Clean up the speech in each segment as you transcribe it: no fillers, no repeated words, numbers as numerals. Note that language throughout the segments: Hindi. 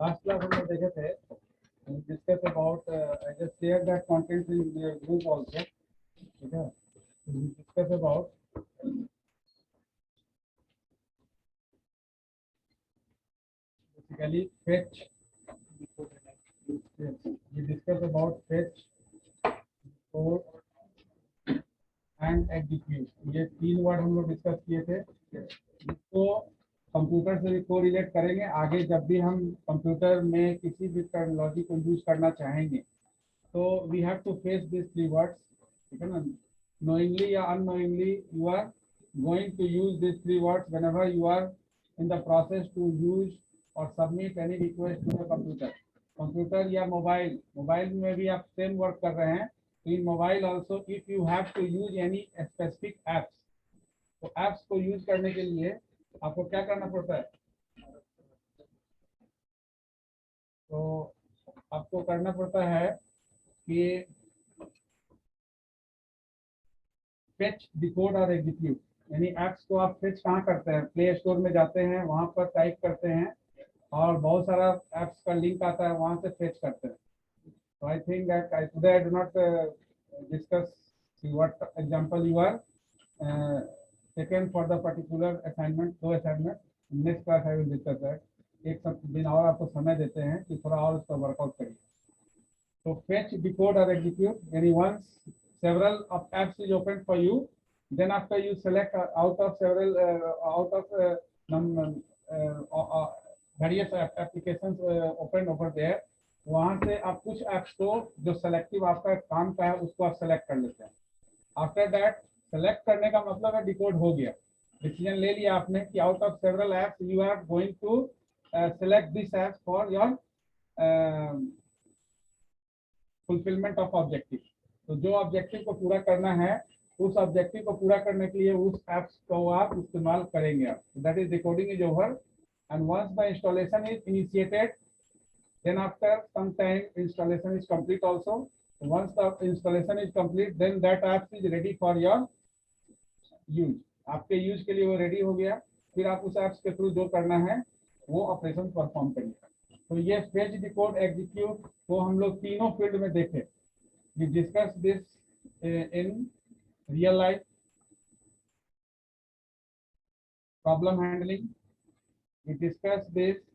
लास्ट क्लास हम लोग देखे थे discuss about I just share that content in group also, ठीक है। Discuss about basically fetch, we discuss about fetch, store and execute। ये तीन वर्ड हम लोग डिस्कस किए थे, इसको कंप्यूटर से भी कोरिलेट करेंगे आगे जब भी हम कंप्यूटर में किसी भी टेक्नोलॉजी को यूज करना चाहेंगे। तो we have to face this three words, ठीक है ना। नोइंगली या unknowingly you are going to use this three words whenever you are in the process to use और submit any request to the computer. Computer या मोबाइल में भी आप सेम वर्क कर रहे हैं। तो in mobile also if you have to use any specific apps, तो एप्स को यूज करने के लिए आपको क्या करना पड़ता है? तो आपको करना पड़ता है कि फेच, डिकोड और एग्जीक्यूट। यानी एप्स को आप फेच कहाँ करते हैं? प्ले स्टोर में जाते हैं, वहां पर टाइप करते हैं और बहुत सारा एप्स का लिंक आता है, वहां से फेच करते हैं। So I think that today I do not discuss what example you are taken for the particular assignment, दो assignment. Next class I will discuss that. एक सब दिन और आपको समय देते हैं कि थोड़ा और उसका वर्कआउट करिए। So fetch, decode or execute. Any once several of apps is opened for you, then after you select out of several various applications opened over there. वहां से आप कुछ एप्स को जो सेलेक्टिव आपका काम का है उसको आप सेलेक्ट कर लेते हैं। आफ्टर दैट सेलेक्ट करने का मतलब है डिकोड हो गया, डिसीजन ले लिया आपने कि out of several apps you are going to select this apps for your fulfilment of objective. तो जो ऑब्जेक्टिव को पूरा करना है उस ऑब्जेक्टिव को पूरा करने के लिए उस एप्स को आप इस्तेमाल करेंगे आप। That is decoding is over and once the installation is initiated, then after some time installation is complete also. Once the installation is complete, then that app is ready for your use। आपके यूज के लिए वो रेडी हो गया, फिर आप उस एप्स के थ्रू जो करना है वो ऑपरेशन परफॉर्म करिए। तो ये फेच, डिकोड, एग्जीक्यूट को हम लोग तीनों फील्ड में देखे। We discuss this in real life, problem handling, we discuss this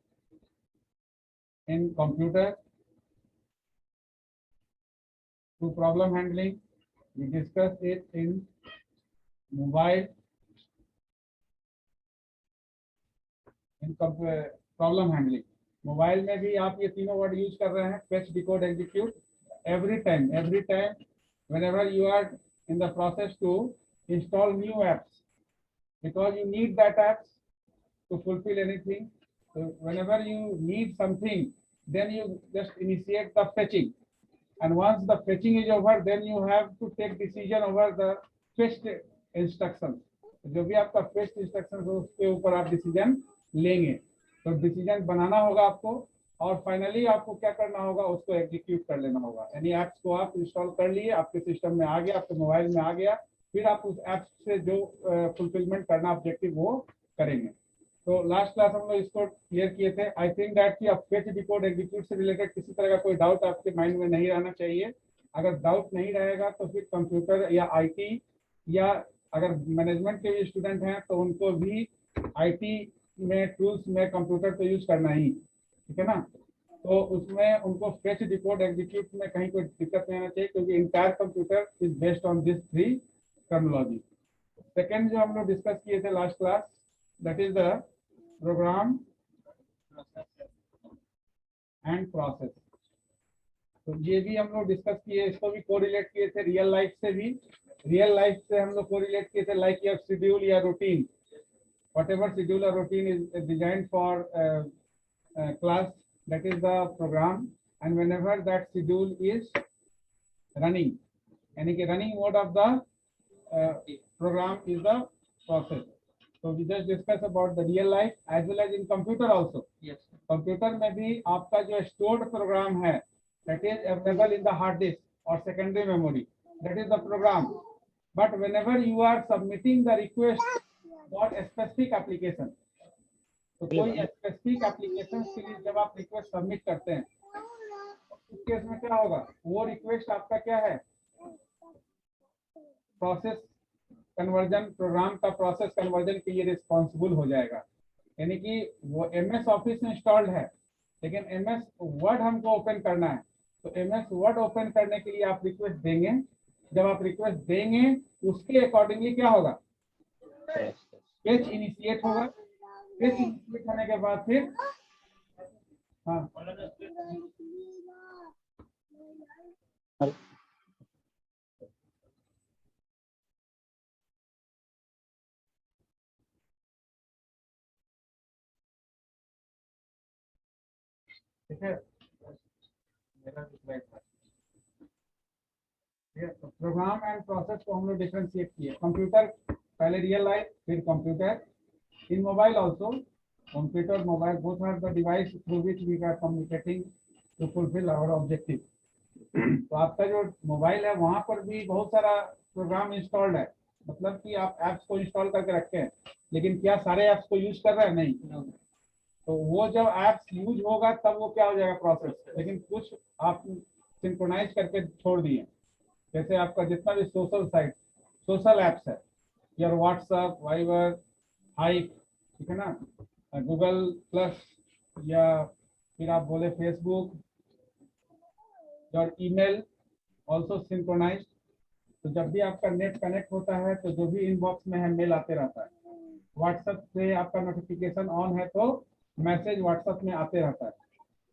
in computer to problem handling, we discussed it in mobile in problem handling। Mobile में भी आप ये तीनों वर्ड यूज कर रहे हैं, fetch, decode, execute. every time whenever you are in the process to install new apps, because you need that apps to fulfill anything. So whenever you need something, then you just initiate the fetching, and once the fetching is over, then you have to take decision over the fetched instructions। जो भी आपका fetched instructions हो उसके ऊपर आप डिसीजन लेंगे। तो डिसीजन बनाना होगा आपको और फाइनली आपको क्या करना होगा, उसको एग्जीक्यूट कर लेना होगा। यानी एप्स को आप इंस्टॉल कर लिए, आपके सिस्टम में आ गया, आपके मोबाइल में आ गया, फिर आप उस एप्स से जो फुलफिलमेंट करना ऑब्जेक्टिव वो करेंगे। तो लास्ट क्लास हम लोग इसको क्लियर किए थे। आई थिंक दैट कि अब फेच, डिकोड, एग्जीक्यूट से रिलेटेड किसी तरह का कोई डाउट आपके माइंड में नहीं रहना चाहिए। अगर डाउट नहीं रहेगा तो फिर कंप्यूटर या आईटी या अगर मैनेजमेंट के भी स्टूडेंट हैं तो उनको भी आईटी में टूल्स में कंप्यूटर तो यूज करना ही, ठीक है ना। तो उसमें उनको फेच, डिकोड, एग्जीक्यूट में कहीं कोई दिक्कत नहीं आना चाहिए, क्योंकि entire computer is based on this three terminology. Second जो हम लोग डिस्कस किए थे last class, that is the program and process. तो ये भी हम लोग डिस्कस किए, इसको भी कोरिलेट किए थे रियल लाइफ से भी। रियल लाइफ से हम लोग कोरिलेट किए थे लाइक योर शेड्यूल या routine, whatever schedule or routine is designed for class, that is the program, and whenever that schedule is running, यानी कि running mode of the program is the process। So we just discuss about the real life as well as in computer also। Yes, computer में भी आपका जो stored program है that is available in the hard disk or secondary memory, that is the program। But whenever you are submitting the request for a specific application, तो कोई स्पेसिफिक एप्लीकेशन के लिए जब आप रिक्वेस्ट सबमिट करते हैं, उस केस में क्या होगा, वो रिक्वेस्ट आपका क्या है, प्रोसेस कन्वर्जन, प्रोग्राम का प्रोसेस कन्वर्जन के लिए रिस्पॉन्सिबल हो जाएगा। यानी कि वो MS ऑफिस इंस्टॉल्ड है, लेकिन MS वर्ड हमको ओपन करना है, तो MS वर्ड ओपन करने के लिए आप रिक्वेस्ट देंगे। जब आप रिक्वेस्ट देंगे, उसके अकॉर्डिंगली क्या होगा, पेज इनिशिएट होगा। पेज इनिशिएट होने के बाद फिर हाँ ठीक है, मेरा रिप्लाई था। तो प्रोग्राम एंड प्रोसेस को हम लोग डिफरेंशिएट किए। कंप्यूटर पहले रियल लाइफ, फिर computer. In mobile also, computer mobile both are the device through which we are communicating to fulfil our objective. तो आपका जो मोबाइल है वहां पर भी बहुत सारा प्रोग्राम इंस्टॉल्ड है, मतलब कि आप ऐप्स को इंस्टॉल करके रखे हैं, लेकिन क्या सारे ऐप्स को यूज कर रहे हैं, नहीं। तो वो जब ऐप्स यूज होगा तब वो क्या हो जाएगा, प्रोसेस। लेकिन कुछ आप सिंक्रोनाइज करके छोड़ दिए, जैसे आपका जितना भी सोशल साइट, सोशल एप्स है, या व्हाट्सएप, वाइबर, हाइक, ठीक है ना, गूगल प्लस, या फिर आप बोले फेसबुक, और ईमेल ऑल्सो सिंक्रोनाइज। तो जब भी आपका नेट कनेक्ट होता है तो जो भी इनबॉक्स में है मेल आते रहता है। व्हाट्सएप से आपका नोटिफिकेशन ऑन है तो मैसेज व्हाट्सएप में आते रहता है।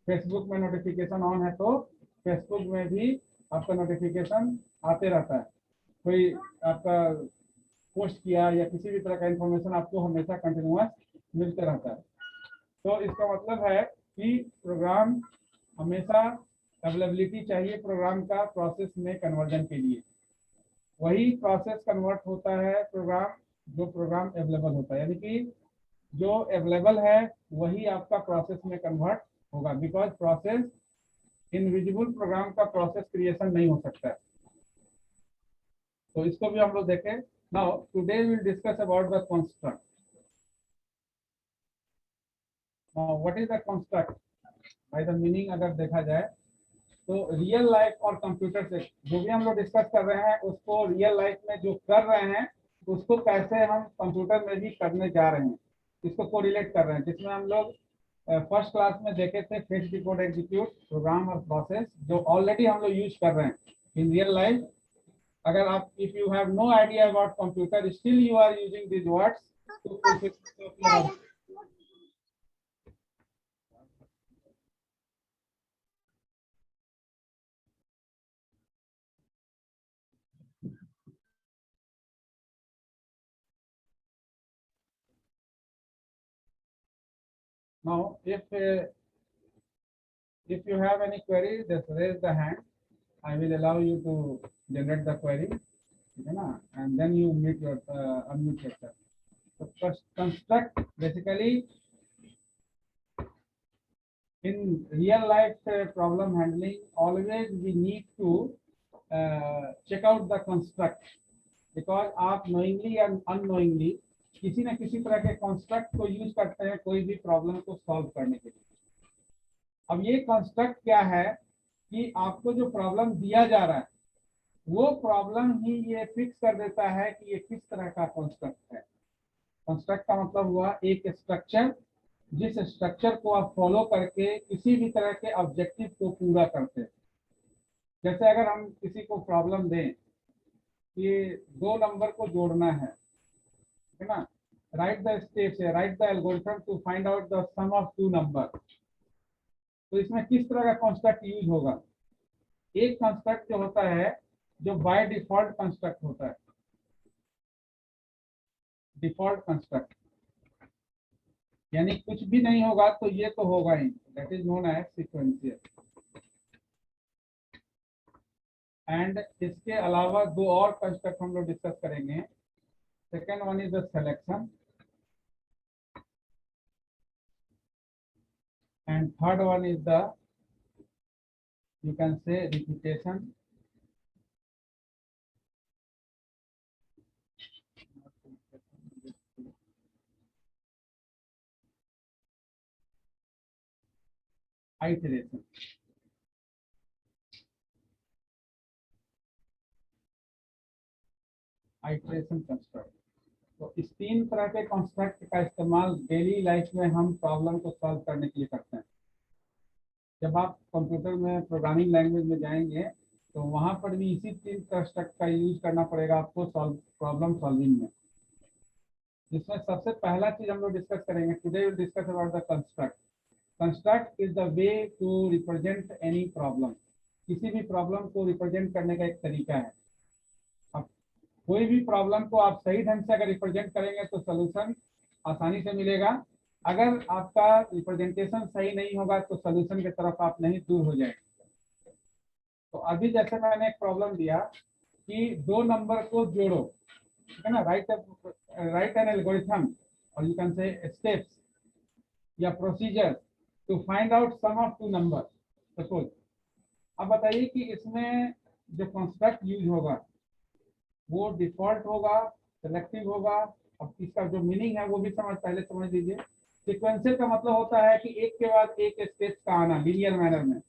फेसबुक में नोटिफिकेशन ऑन है तो फेसबुक में भी आपका नोटिफिकेशन आते रहता है। कोई आपका पोस्ट किया या किसी भी तरह का इंफॉर्मेशन आपको हमेशा कंटिन्यूअस मिलते रहता है। तो इसका मतलब है कि प्रोग्राम हमेशा अवेलेबिलिटी चाहिए प्रोग्राम का प्रोसेस में कन्वर्जन के लिए। वही प्रोसेस कन्वर्ट होता है प्रोग्राम, जो प्रोग्राम अवेलेबल होता है, यानी कि जो अवेलेबल है वही आपका प्रोसेस में कन्वर्ट होगा। बिकॉज प्रोसेस इनविजिबल प्रोग्राम का प्रोसेस क्रिएशन नहीं हो सकता है। तो इसको भी हम लोग देखें। Now today we will discuss about the construct. What is the construct by the meaning अगर देखा जाए तो रियल लाइफ और कंप्यूटर से जो भी हम लोग डिस्कस कर रहे हैं उसको रियल लाइफ में जो कर रहे हैं उसको कैसे हम कंप्यूटर में भी करने जा रहे हैं, इसको कोरिलेट कर रहे हैं। जिसमें हम लोग फर्स्ट क्लास में देखे थे फेच डिकोड एग्जीक्यूट प्रोग्राम और प्रोसेस, जो ऑलरेडी हम लोग यूज कर रहे हैं इन रियल लाइफ। अगर आप if you have no idea about computer still you are using this words to fulfil. Now, if you have any query, just raise the hand. I will allow you to generate the query, and then you unmute yourself. So first construct basically in real life problem handling, always we need to check out the construct, because आप knowingly and unknowingly किसी न किसी तरह के construct को यूज करते हैं कोई भी प्रॉब्लम को सॉल्व करने के लिए। अब ये कंस्ट्रक्ट क्या है कि आपको जो प्रॉब्लम दिया जा रहा है वो प्रॉब्लम ही ये फिक्स कर देता है कि ये किस तरह का कंस्ट्रक्ट है। कंस्ट्रक्ट का मतलब हुआ एक स्ट्रक्चर, जिस स्ट्रक्चर को आप फॉलो करके किसी भी तरह के ऑब्जेक्टिव को पूरा करते हैं। जैसे अगर हम किसी को प्रॉब्लम दें कि 2 नंबर को जोड़ना है ना, राइट द स्टेप्स है, write the algorithm to find out the sum of 2 number. तो इसमें किस तरह का कंस्ट्रक्ट यूज होगा। एक कंस्ट्रक्ट जो होता है जो बाय डिफॉल्ट कंस्ट्रक्ट होता है, डिफॉल्ट कंस्ट्रक्ट, यानी कुछ भी नहीं होगा तो ये तो होगा ही, that is known as sequential. And इसके अलावा 2 और कंस्ट्रक्ट हम लोग डिस्कस करेंगे। Second one is the selection and third one is the you can say repetition. Iteration. Iteration construct. तो इस 3 तरह के कंस्ट्रक्ट का इस्तेमाल डेली लाइफ में हम प्रॉब्लम को सॉल्व करने के लिए करते हैं। जब आप कंप्यूटर में प्रोग्रामिंग लैंग्वेज में जाएंगे तो वहां पर भी इसी 3 कंस्ट्रक्ट का यूज करना पड़ेगा आपको प्रॉब्लम सॉल्विंग में। जिसमें सबसे पहला चीज हम लोग डिस्कस करेंगे, today will discuss about the construct. Construct is the way to represent any problem. किसी भी प्रॉब्लम को रिप्रेजेंट करने का एक तरीका है। अब कोई भी प्रॉब्लम को आप सही ढंग से अगर रिप्रेजेंट करेंगे तो सोल्यूशन आसानी से मिलेगा। अगर आपका रिप्रेजेंटेशन सही नहीं होगा तो सोल्यूशन की तरफ आप नहीं दूर हो जाएंगे। तो अभी जैसे मैंने एक प्रॉब्लम दिया कि 2 नंबर को जोड़ो, ठीक है ना, राइट एन एल्गोरिथम और यू कैन से स्टेप्स या procedure to find out sum of 2 number suppose. अब बताइए कि इसमें जो कंस्ट्रक्ट यूज होगा वो डिफॉल्ट होगा, सिलेक्टिव होगा। अब इसका जो मीनिंग है वो भी पहले समझ लीजिए। सिक्वेंशियल का मतलब होता है कि एक के बाद एक स्टेप्स का आना लीनियर मैनर में,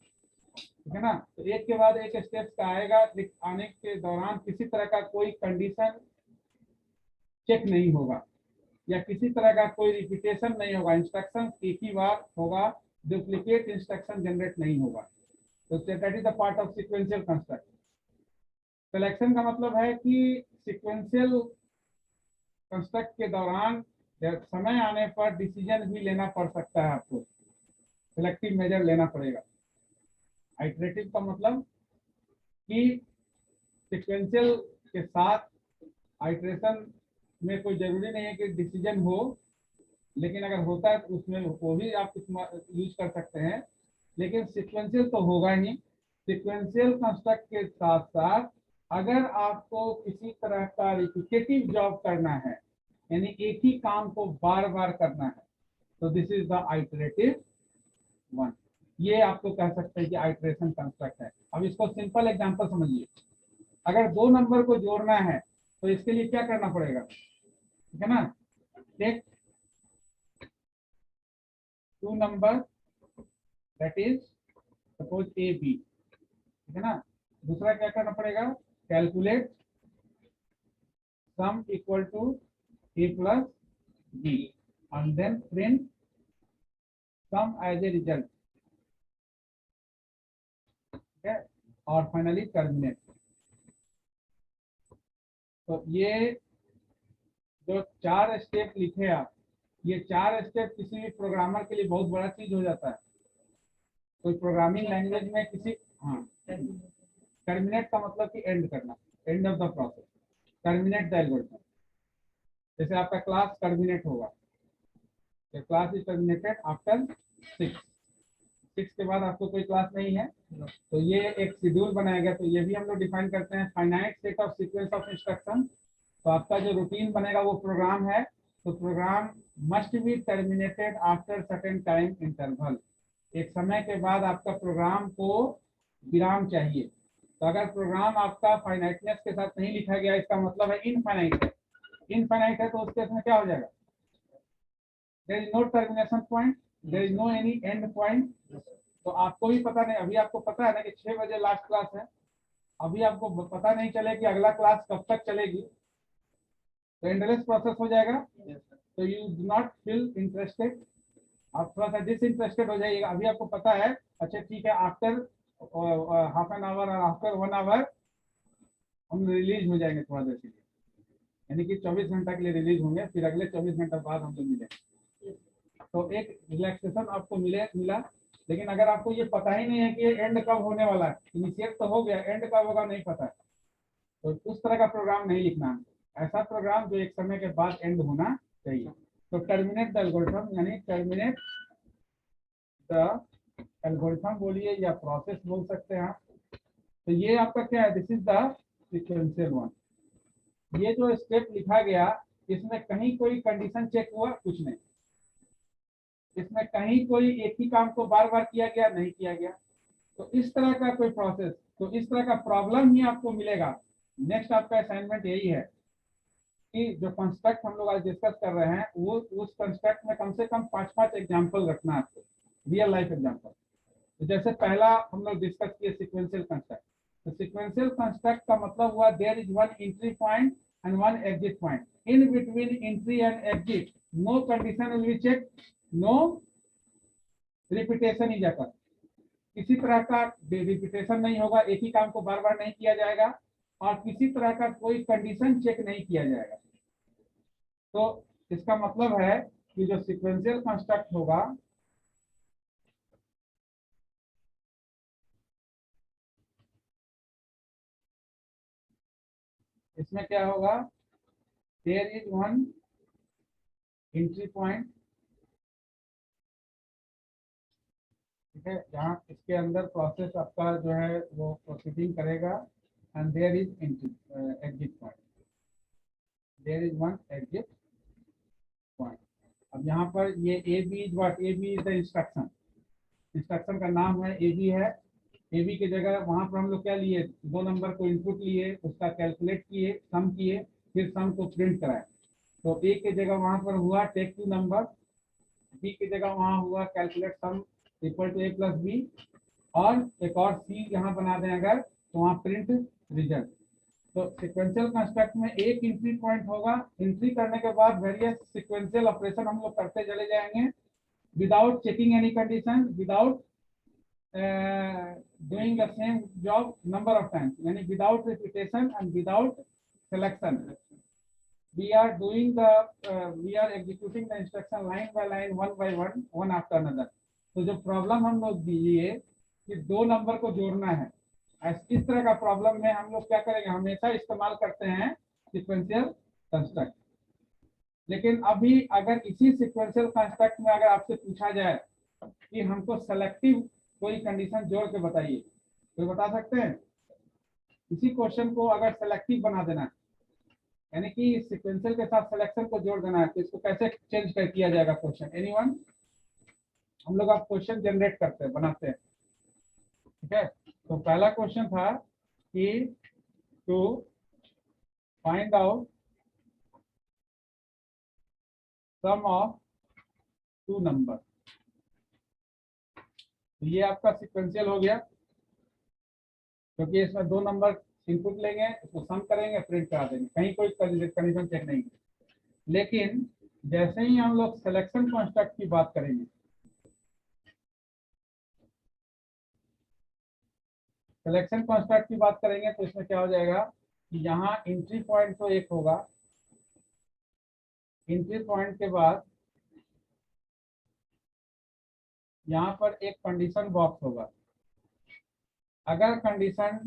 ठीक है ना। तो एक के बाद एक स्टेप्स का आएगा, आने के दौरान किसी तरह का कोई कंडीशन चेक नहीं होगा या किसी तरह का कोई रिपीटेशन नहीं होगा। इंस्ट्रक्शन एक ही बार होगा, डुप्लीकेट इंस्ट्रक्शन जनरेट नहीं होगा। तो that is the part of sequential construct. Selection का मतलब है कि सिक्वेंशियल कंस्ट्रक्ट के दौरान समय आने पर डिसीजन भी लेना पड़ सकता है, आपको सिलेक्टिव मेजर लेना पड़ेगा। आइटरेटिव का मतलब कि सिक्वेंशियल के साथ आइटरेशन में कोई जरूरी नहीं है कि डिसीजन हो, लेकिन अगर होता है तो उसमें वो भी आप यूज कर सकते हैं, लेकिन सिक्वेंशियल तो होगा ही। सिक्वेंशियल कंस्ट्रक्ट के साथ साथ अगर आपको किसी तरह का रिपीटेटिव जॉब करना है, यानी एक ही काम को बार बार करना है, तो this is the iterative one. ये आपको कह सकते हैं कि आइटरेशन कंस्ट्रक्ट है। अब इसको सिंपल एग्जांपल समझिए। अगर 2 नंबर को जोड़ना है तो इसके लिए क्या करना पड़ेगा, ठीक है ना। Take 2 number that is suppose A B, ठीक है ना। दूसरा क्या करना पड़ेगा, calculate sum equal to A plus B and then print sum as a result, ठीक है, और फाइनली टर्मिनेट। तो ये जो 4 स्टेप लिखे आप, ये 4 स्टेप किसी भी प्रोग्रामर के लिए बहुत बड़ा चीज हो जाता है। कोई प्रोग्रामिंग लैंग्वेज में किसी, हाँ, टर्मिनेट का मतलब कि एंड करना, end of the process, terminate the algorithm. जैसे आपका क्लास टर्मिनेट होगा, तो क्लास इज टर्मिनेटेड आफ्टर 6 के बाद आपको कोई क्लास नहीं है, तो ये एक शेड्यूल बनाया गया। तो ये भी हम लोग डिफाइन करते हैं finite set of sequence of instruction. तो आपका जो रूटीन बनेगा वो प्रोग्राम है, तो program must be terminated after certain time interval. एक समय के बाद आपका प्रोग्राम को विराम चाहिए। तो अगर प्रोग्राम आपका फाइनाइटनेस के साथ नहीं लिखा गया, इसका मतलब है इनफाइनाइट है। इनफाइनाइट है तो उस केस में क्या हो जाएगा, there is no termination point, there is no any end point. तो आपको भी पता नहीं, अभी आपको पता है ना कि 6 बजे लास्ट क्लास है, अभी आपको पता नहीं चले कि अगला क्लास कब तक चलेगी, तो एंडलेस प्रोसेस हो जाएगा। तो you do not feel interested, आप थोड़ा सा डिसइंटरेस्टेड हो जाइएगा। अभी आपको पता है, अच्छा ठीक है, आफ्टर हाफ एन आवर और आफ्टर 1 आवर हम रिलीज हो जाएंगे थोड़ा देर के लिए, यानी कि 24 घंटा के लिए रिलीज होंगे, फिर अगले 24 घंटे बाद हम लोग मिलेंगे। तो एक रिलैक्सेशन आपको मिला। लेकिन अगर आपको ये पता ही नहीं है कि ये एंड कब होने वाला है, इनिशिएट तो हो गया, एंड कब होगा नहीं पता है, तो उस तरह का प्रोग्राम नहीं लिखना है। ऐसा प्रोग्राम जो एक समय के बाद एंड होना चाहिए। तो टर्मिनेट द एल्गोरिथम यानी टर्मिनेट द एल्गोरिथम बोलिए या प्रोसेस बोल सकते हैं आप। तो ये आपका क्या है, this is the sequential one. ये जो स्टेप लिखा गया, इसमें कहीं कोई कंडीशन चेक हुआ, कुछ नहीं। इसमें कहीं कोई एक ही काम को बार बार किया गया, नहीं किया गया। तो इस तरह का कोई प्रोसेस, तो इस तरह का प्रॉब्लम ही आपको मिलेगा। नेक्स्ट आपका असाइनमेंट यही है कि जो कंस्ट्रक्ट हम लोग आज डिस्कस कर रहे हैं, वो उस कंस्ट्रक्ट में कम से कम 5 एग्जाम्पल रखना है आपको, रियल लाइफ एग्जाम्पल। तो जैसे पहला हम लोग डिस्कस किए सिक्वेंशियल कंस्ट्रक्ट, तो सिक्वेंशियल कंस्ट्रक्ट का मतलब हुआ there is one entry point and one exit point, in between entry and exit no condition will be check, no repetition is occur, किसी तरह का रिपीटेशन नहीं होगा, एक ही काम को बार बार नहीं किया जाएगा और किसी तरह का कोई कंडीशन चेक नहीं किया जाएगा। तो इसका मतलब है कि जो सिक्वेंशियल कंस्ट्रक्ट होगा इसमें क्या होगा, there is one entry point, ठीक है, जहाँ इसके अंदर प्रोसेस आपका जो है वो प्रोसीडिंग करेगा and there is exit point, there is one exit point. अब यहाँ पर ये A B is what, A B is the instruction, instruction का नाम है ए बी है। ए बी की जगह वहां पर हम लोग क्या लिए, दो नंबर को इनपुट लिए, उसका कैलकुलेट किए, सम किए, फिर सम को प्रिंट कराए। तो ए की जगह वहां पर हुआ टेक टू नंबर, बी की जगह वहां हुआ calculate sum equal to A plus B, और एक और सी यहाँ बना दें अगर तो वहाँ प्रिंट रिजल्ट। तो सिक्वेंशियल कंस्ट्रक्ट में एक एंट्री पॉइंट होगा, एंट्री करने के बाद वेरियस सिक्वेंशियल ऑपरेशन हम लोग करते चले जाएंगे without checking any condition, without doing the same job number of times, यानी without repetition and without selection, we are doing the we are executing the instruction line by line, one by one after another। तो जो प्रॉब्लम हम लोग दिए कि दो नंबर को जोड़ना है, इस तरह का प्रॉब्लम में हम लोग क्या करेंगे, हमेशा इस्तेमाल करते हैं सिक्वेंशियल कंस्ट्रक्ट। लेकिन अभी अगर इसी सिक्वेंशियल कंस्ट्रक्ट में अगर आपसे पूछा जाए कि हमको सेलेक्टिव कोई कंडीशन जोड़ के बताइए, कोई बता सकते हैं? इसी क्वेश्चन को अगर सेलेक्टिव बना देना है, यानी कि सिक्वेंशियल के साथ सिलेक्शन को जोड़ देना है, तो इसको कैसे चेंज कर किया जाएगा क्वेश्चन? एनीवन? हम लोग अब क्वेश्चन जनरेट करते हैं, बनाते हैं, ठीक है। तो पहला क्वेश्चन था कि to find out sum of two number, तो ये आपका सिक्वेंशियल हो गया, क्योंकि इसमें दो नंबर इनपुट लेंगे, इसको सम करेंगे, प्रिंट करा देंगे, कहीं कोई कंडीशन चेक नहीं। लेकिन जैसे ही हम लोग सिलेक्शन कंस्ट्रक्ट की बात करेंगे, सिलेक्शन कंस्ट्रक्ट की बात करेंगे तो इसमें क्या हो जाएगा कि यहाँ एंट्री पॉइंट तो एक होगा, एंट्री पॉइंट के बाद यहाँ पर एक कंडीशन बॉक्स होगा। अगर कंडीशन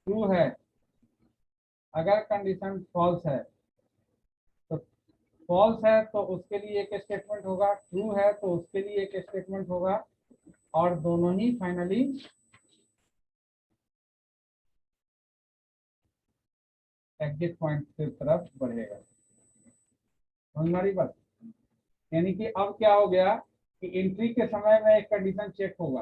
ट्रू है, अगर कंडीशन फॉल्स है, तो फॉल्स है तो उसके लिए एक स्टेटमेंट होगा, ट्रू है तो उसके लिए एक स्टेटमेंट होगा, और दोनों ही फाइनली एग्जिट पॉइंट की तरफ बढ़ेगा। हमारी बात, यानी कि अब क्या हो गया कि एंट्री के समय में एक कंडीशन चेक होगा,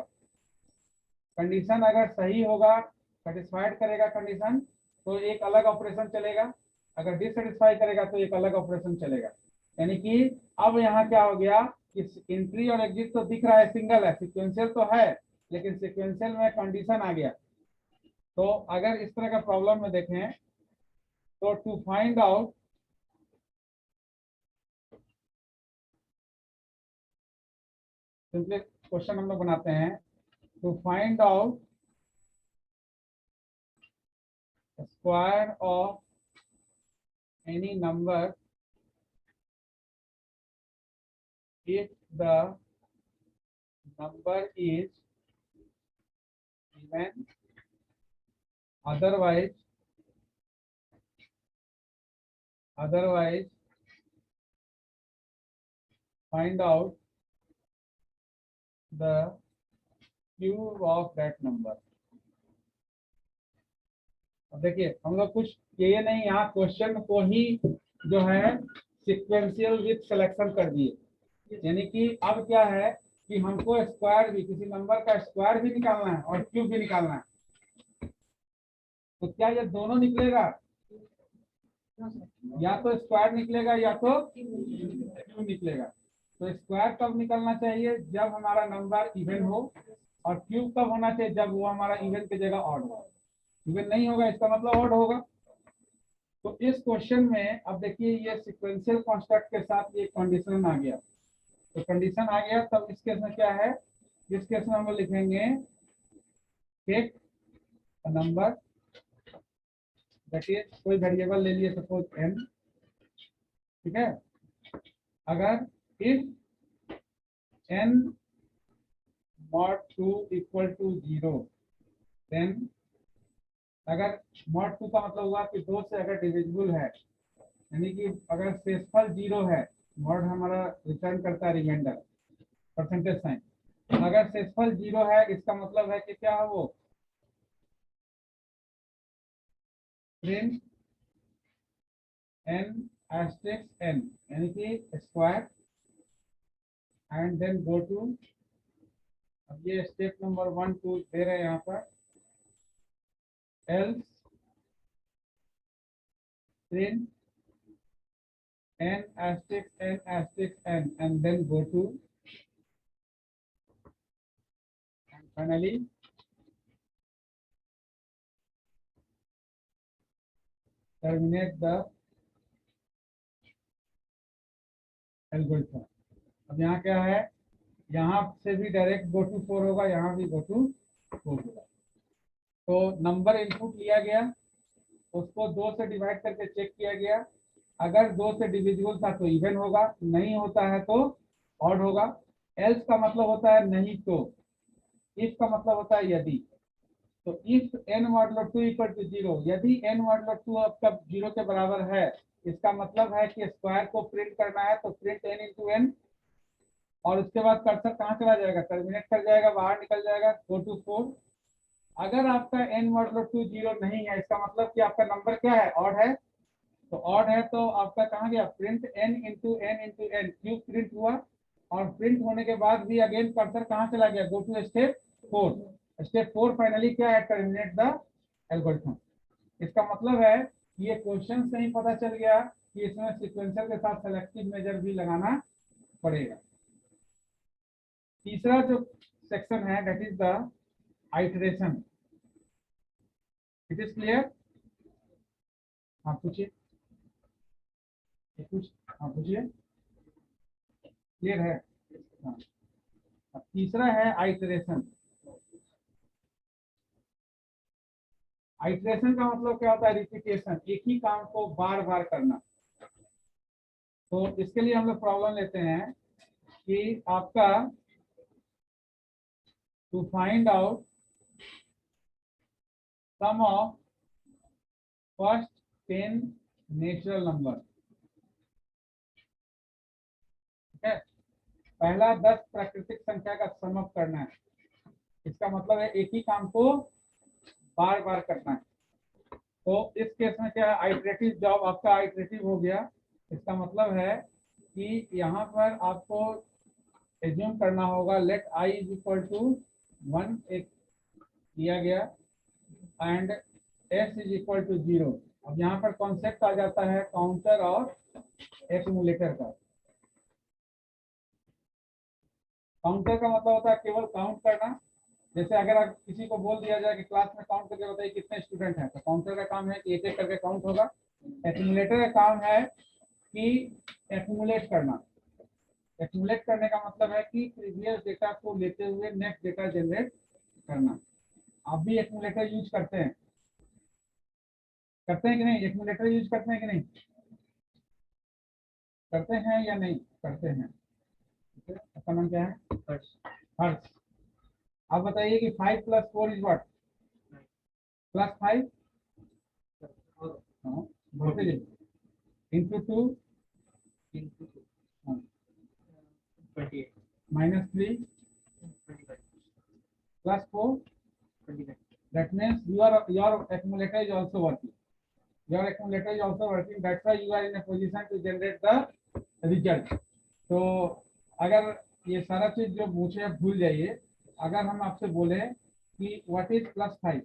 कंडीशन अगर सही होगा, सेटिस्फाइड करेगा कंडीशन, तो एक अलग ऑपरेशन चलेगा, अगर डिससेटिस्फाई करेगा तो एक अलग ऑपरेशन चलेगा। यानी कि अब यहाँ क्या हो गया कि एंट्री और एग्जिट तो दिख रहा है सिंगल है, सिक्वेंशियल तो है, लेकिन सिक्वेंशियल में कंडीशन आ गया। तो अगर इस तरह का प्रॉब्लम में देखें तो to find out simply question हम लोग बनाते हैं, to find out square of any number if the number is even, otherwise find out the cube of that number। अब देखिए हम लोग कुछ ये नहीं, यहाँ क्वेश्चन को ही जो है सिक्वेंशियल विथ सिलेक्शन कर दिए, यानी कि अब क्या है कि हमको स्क्वायर भी, किसी नंबर का स्क्वायर भी निकालना है और क्यूब भी निकालना है। तो क्या ये दोनों निकलेगा? या तो स्क्वायर निकलेगा या तो क्यूब निकलेगा। तो स्क्वायर कब निकलना चाहिए? जब हमारा नंबर इवन हो, और क्यूब कब होना चाहिए, जब वो हमारा इवन की जगह ऑड होगा। इवन नहीं होगा इसका मतलब ऑड होगा। तो इस क्वेश्चन में अब देखिए ये सीक्वेंशियल कॉन्स्ट्रक्ट के साथ ये कंडीशन आ गया। तो कंडीशन आ गया, तब इस केस में क्या है, इस केस में हम लिखेंगे टेक नंबर दैट इज, कोई वेरिएबल ले लिए सपोज n, ठीक है। अगर if n mod 2 equal to 0, then अगर mod 2 का मतलब हुआ कि 2 से अगर डिविजिबल है, यानी कि अगर शेषफल 0 है, mod हमारा रिटर्न करता है रिमाइंडर परसेंटेज साइन, अगर शेषफल 0 है इसका मतलब है कि क्या है वो प्रिंट n asterisk n, यानी कि square and then go to, अब ये स्टेप नंबर 1 2 दे रहे हैं यहाँ पर, else print n asterisk n and then go to, and finally terminate the algorithm। अब यहाँ क्या है, यहाँ से भी डायरेक्ट गो टू 4 होगा, यहाँ भी गो टू 4 होगा। तो नंबर इनपुट लिया गया, उसको 2 से डिवाइड करके चेक किया गया, अगर 2 से डिविजिबल था तो इवन होगा, नहीं होता है तो ऑड होगा। एल्स का मतलब होता है नहीं तो, इफ का मतलब होता है यदि। तो if n modulo 2 equal to 0, यदि n मॉडुलो 2 आपका 0 के बराबर है, इसका मतलब है कि स्क्वायर को प्रिंट करना है, तो प्रिंट n इंटू n, और उसके बाद कर्सर कहाँ चला जाएगा, टर्मिनेट कर जाएगा, बाहर निकल जाएगा, गो टू 4। अगर आपका n मॉडुलो 2 0 नहीं है, इसका मतलब कि आपका नंबर क्या है, ऑड है। तो ऑड है तो आपका कहाँ गया, print n into n, cube print हुआ, और प्रिंट होने के बाद भी अगेन कर्सर कहाँ चला गया, go to step 4। Step 4 finally क्या है, टर्मिनेट द एल्गोरिथम। इसका मतलब है ये क्वेश्चन से ही पता चल गया कि इसमें सीक्वेंसर के साथ सेलेक्टिव मेजर भी लगाना पड़ेगा। तीसरा जो सेक्शन है that is the iteration. It is clear? हाँ पूछिए, कुछ हाँ पूछिए, क्लियर है? हाँ, अब तीसरा है आइटरेशन। आइटरेशन का मतलब क्या होता है, रिपीटेशन, एक ही काम को बार बार करना। तो इसके लिए हम लोग प्रॉब्लम लेते हैं कि आपका to find out sum of first 10 natural number, ठीक है। पहला 10 प्राकृतिक संख्या का सम अप करना है। इसका मतलब है एक ही काम को बार बार करना है। तो इस केस में क्या है, आइटरेटिव जॉब आपका आइटरेटिव हो गया। इसका मतलब है कि यहाँ पर आपको एज्यूम करना होगा let i is equal to 1 एक दिया गया and s is equal to 0। अब यहाँ पर कॉन्सेप्ट आ जाता है काउंटर और एक्यूमुलेटर का। काउंटर का मतलब होता है केवल काउंट करना। जैसे अगर आप किसी को बोल दिया जाए कि क्लास में काउंट करके बताइए कितने स्टूडेंट हैं, तो काउंटर का काम है कि एक एक करके काउंट होगा। एक्यूमुलेटर का काम है कि एक्यूमुलेट करना। एक्यूमुलेट करने का मतलब है कि प्रीवियस डेटा को लेते हुए नेक्स्ट डेटा जनरेट करना। आप भी एक्यूमुलेटर यूज करते हैं कि नहीं? एक्यूमुलेटर यूज करते हैं कि नहीं? करते हैं या नहीं करते हैं? आपका नाम क्या है? हर्ष। आप बताइए कि 5 plus 4 is what? Plus 5 into 2 minus 3 plus 4, that means your accumulator is also working. Your accumulator is also working, that's why you are in a position to generate the result. तो अगर ये सारा चीज जो पूछे आप भूल जाइए। अगर हम आपसे बोले कि व्हाट इज प्लस 5,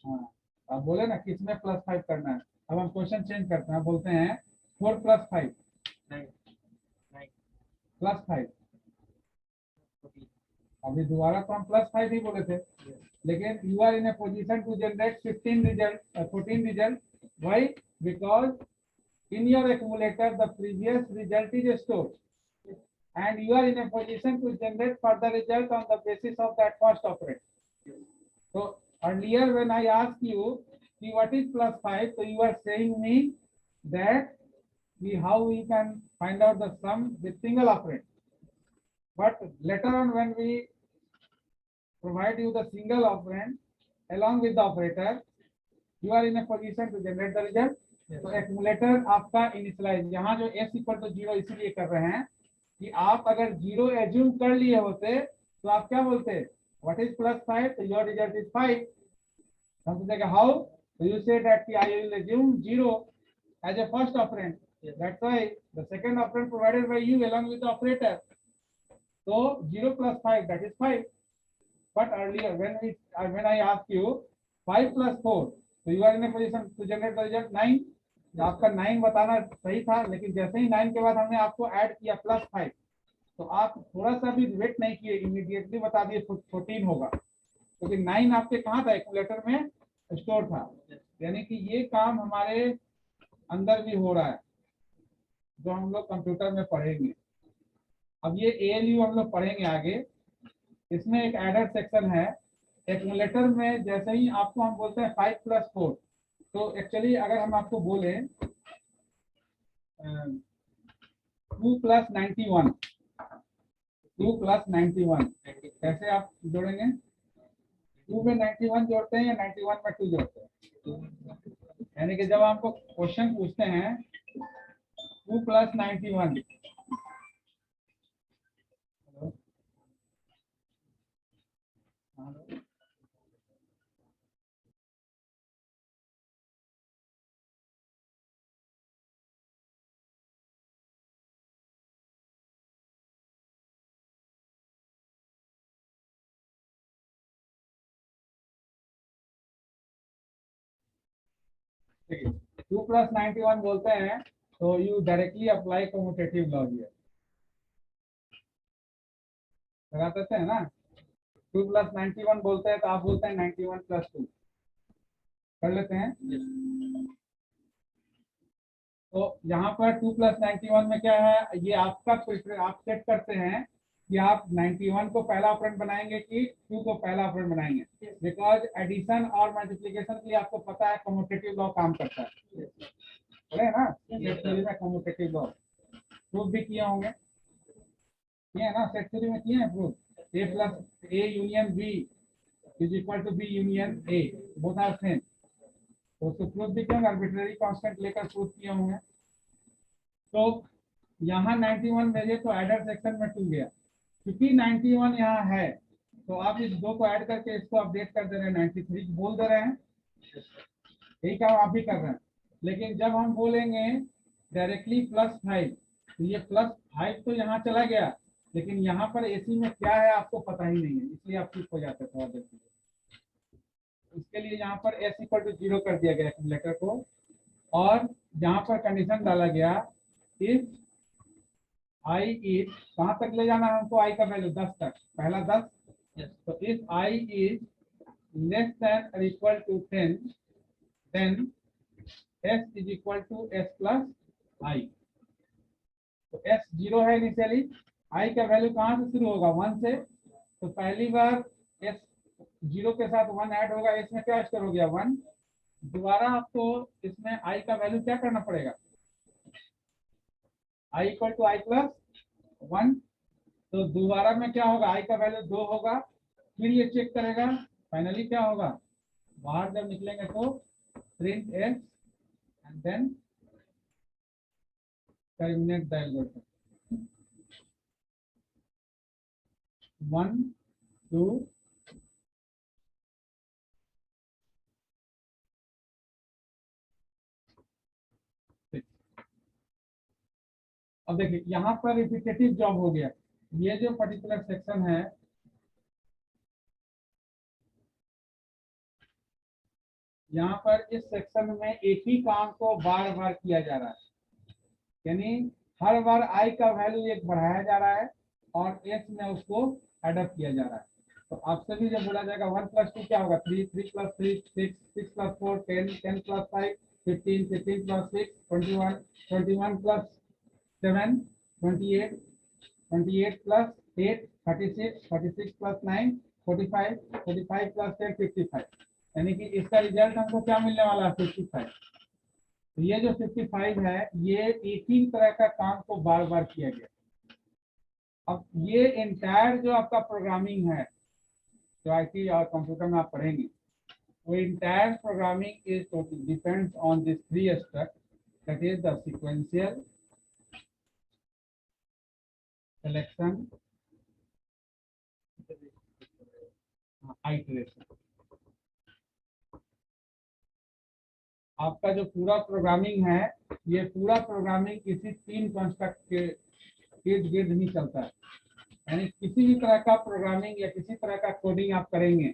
हाँ आप बोले ना किसमें प्लस 5 करना है। अब हम क्वेश्चन चेंज करते हैं, बोलते हैं 4 प्लस 5, +5। अभी दोबारा तो हम +5 ही बोले थे, लेकिन you are in a position to generate 15 result 14 result. Why? Because in your accumulator the previous result is stored and you are in a position to generate further result on the basis of that first operand. So earlier when I asked you what is +5, so you are saying me that how we can find out the sum with single operand, but later on when we provide you the single operand along with the operator, you are in a position to generate the result. तो एक्यूमुलेटर आपका इनिशियलाइज, यहाँ जो s इक्वल टू 0 इसीलिए कर रहे हैं कि आप अगर 0 एज्यूम कर लिए होते तो आप क्या बोलते, व्हाट इज +5, तो योर रिजल्ट इज 5। हम पूछेंगे हाउ, तो you say that I will assume 0 as a first operand, that's why the second operand provided by you along with the operator, तो 0 + 5 that is 5। But earlier when I asked you 5 + 4, तो you are in a position to generate the result 9। आपका 9 बताना सही था, लेकिन जैसे ही 9 के बाद हमने आपको ऐड किया +5, तो आप थोड़ा सा भी वेट नहीं किए, इमीडिएटली बता दिए 14 होगा, क्योंकि 9 आपके कहाँ था, एक्यूमुलेटर में स्टोर था। यानी कि ये काम हमारे अंदर भी हो रहा है, जो हम लोग कंप्यूटर में पढ़ेंगे। अब ये ALU हम लोग पढ़ेंगे आगे, इसमें एक एडर सेक्शन है। एक्यूमुलेटर में जैसे ही आपको हम बोलते हैं 5 + 4, तो एक्चुअली अगर हम आपको बोले 2 + 91, 2 + 91 कैसे आप जोड़ेंगे? 2 में 91 जोड़ते हैं या 91 में 2 जोड़ते हैं? यानी कि जब आपको क्वेश्चन पूछते हैं 2 + 91, ठीक है, 2 + 91 बोलते हैं तो you directly apply commutative law here, लगा देते हैं ना। 2 + 91 बोलते हैं तो आप बोलते हैं 91 + 2 कर लेते हैं। तो यहाँ पर 2 + 91 में क्या है, ये आपका आप सेट करते हैं कि आप 91 को पहला ऑपरेंड बनाएंगे कि 2 को पहला ऑपरेंड बनाएंगे, बिकॉज एडिशन और मल्टीप्लिकेशन के लिए आपको पता है कम्यूटेटिव लॉ काम करता है, बोले ना सेट थ्योरी में कम्यूटेटिव लॉ प्रूफ भी किए होंगे, किए है ना, सेट थ्योरी में किए हैं proof. A + A union B is equal to B union A, both are same, तो उसको प्रूफ भी किए, आर्बिट्रेरी कांस्टेंट लेकर प्रूफ किए होंगे। तो यहाँ 91 भेजे तो एडर सेक्शन में 2 गया, क्योंकि 91 यहाँ है तो आप इस 2 को ऐड करके इसको अपडेट कर दे रहे हैं, 93 बोल दे रहे हैं, यही काम आप भी कर रहे हैं। लेकिन जब हम बोलेंगे डायरेक्टली +5, तो ये +5 तो यहाँ चला गया, लेकिन यहाँ पर AC में क्या है आपको पता ही नहीं है, इसलिए आप चुप हो जाते थोड़ा देर के लिए। उसके लिए यहाँ पर S = 0 कर दिया गया एक्यूमुलेटर को, और यहाँ पर कंडीशन डाला गया इफ I इज, कहाँ तक ले जाना है हमको, I का वैल्यू 10 तक, पहला 10। तो if I is less than और equal to 10, then S is equal to S + I। तो S 0 है इनिशियली, I का वैल्यू कहाँ से शुरू होगा, 1 से, तो पहली बार S 0 के साथ 1 ऐड होगा, इसमें क्या स्टोर हो गया 1। दोबारा आपको इसमें I का वैल्यू क्या करना पड़ेगा, I = I + 1, तो दोबारा में क्या होगा, I का वैल्यू 2 होगा, फिर ये चेक करेगा, फाइनली क्या होगा, बाहर जब निकलेंगे तो print S and then terminate the algorithm, 1 2 6। अब देखिए यहाँ पर रिपीटेटिव जॉब हो गया, ये जो पर्टिकुलर सेक्शन है, यहाँ पर इस सेक्शन में एक ही काम को बार बार किया जा रहा है, यानी हर बार आई का वैल्यू एक बढ़ाया जा रहा है और एक्स में उसको एडअप किया जा रहा है। तो आपसे भी जब बोला जाएगा 1 + 2 क्या होगा, 3, 3 + 3 6, 6 + 4 10, 10 + 5 15, 15 + 6 21, 21 + 7 28, 28 + 8 36, 36 + 9 45, 45 + 10 55। यानी कि इसका रिजल्ट हमको क्या मिलने वाला है, 55। तो ये जो 55 है, ये एक ही तरह का काम को बार बार किया गया। अब ये एंटायर जो आपका प्रोग्रामिंग है, जो आईटी और कंप्यूटर में आप पढ़ेंगे, वो entire programming is depends on this 3 step, that is the sequential, selection, iteration. आपका जो पूरा प्रोग्रामिंग है, ये पूरा प्रोग्रामिंग इसी 3 कंस्ट्रक्ट के इर्द गिर्द नहीं चलता है। यानी किसी भी तरह का प्रोग्रामिंग या किसी तरह का कोडिंग आप करेंगे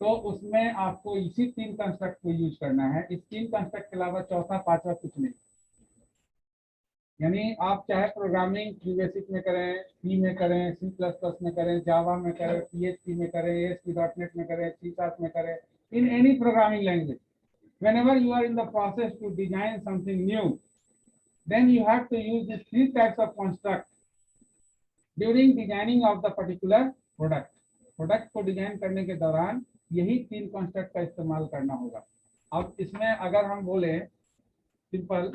तो उसमें आपको इसी 3 कंस्ट्रक्ट को यूज करना है। इस 3 कंस्ट्रक्ट के अलावा चौथा पांचवा कुछ नहीं। यानी आप चाहे प्रोग्रामिंग बेसिक में करें, सी में करें, C++ में करें, जावा में करें, PHP में करें, ASP.NET में करें, C# में करें, in any programming language, whenever you are in the process to design something new, then you have to use these 3 types of construct during designing of the particular product. Product को डिजाइन करने के दौरान यही 3 कॉन्सेप्ट का इस्तेमाल करना होगा। अब इसमें अगर हम बोले सिंपल